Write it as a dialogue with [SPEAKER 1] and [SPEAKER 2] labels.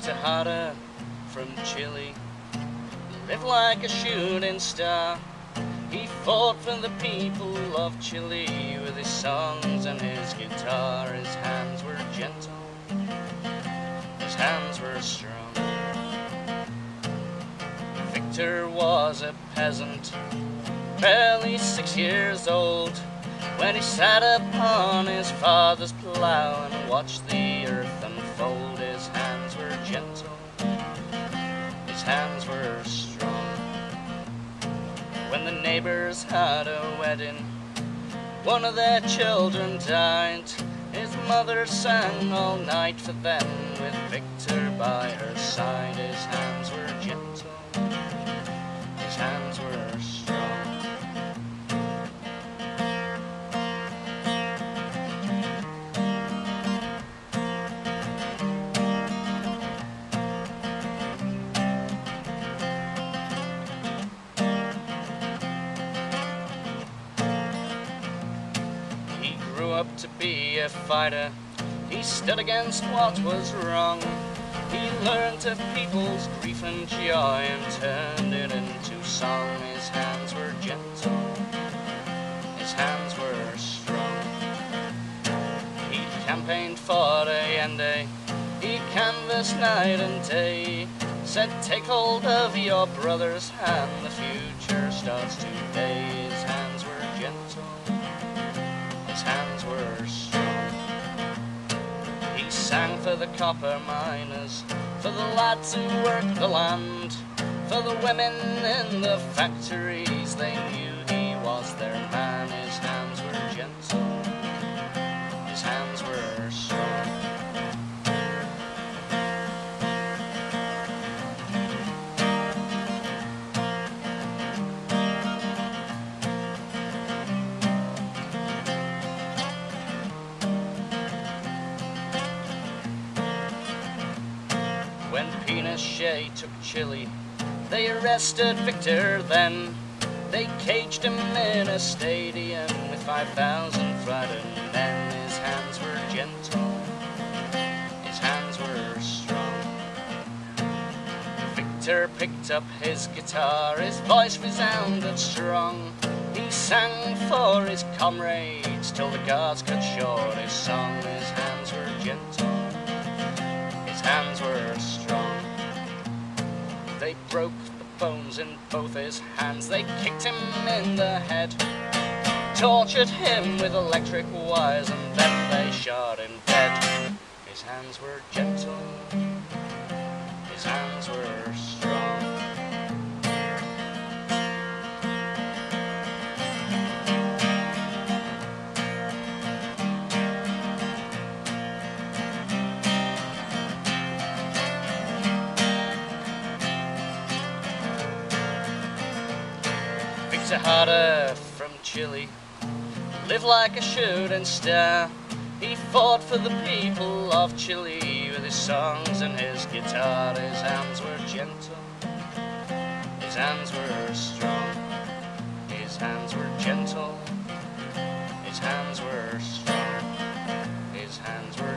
[SPEAKER 1] Jara from Chile, lived like a shooting star. He fought for the people of Chile with his songs and his guitar. His hands were gentle, his hands were strong. Victor was a peasant, barely 6 years old, when he sat upon his father's plough and watched the earth unfold. His hands were gentle, his hands were strong. When the neighbors had a wedding, one of their children died. His mother sang all night for them, with Victor by her side. His hands were gentle, his hands were strong. He grew up to be a fighter. He stood against what was wrong. He learned of people's grief and joy and turned it into song. His hands were gentle, his hands were strong. He campaigned for Allende, he canvassed night and day, said take hold of your brother's hand, the future starts today. His hands were gentle, his hands were strong. He sang for the copper miners, for the lads who worked the land, for the women in the factories. They knew he was their man. His hands were gentle, his hands were strong. When Pinochet took Chile, they arrested Victor then. They caged him in a stadium with 5,000 frightened men. His hands were gentle, his hands were strong. Victor picked up his guitar, his voice resounded strong. He sang for his comrades till the guards cut short his song. His hands were gentle, his hands were strong. They broke the bones in both his hands. They kicked him in the head, tortured him with electric wires, and then they shot him dead. His hands were gentle, his hands were strong. Jara from Chile, lived like a shooting star. He fought for the people of Chile with his songs and his guitar. His hands were gentle, his hands were strong. His hands were gentle, his hands were strong. His hands were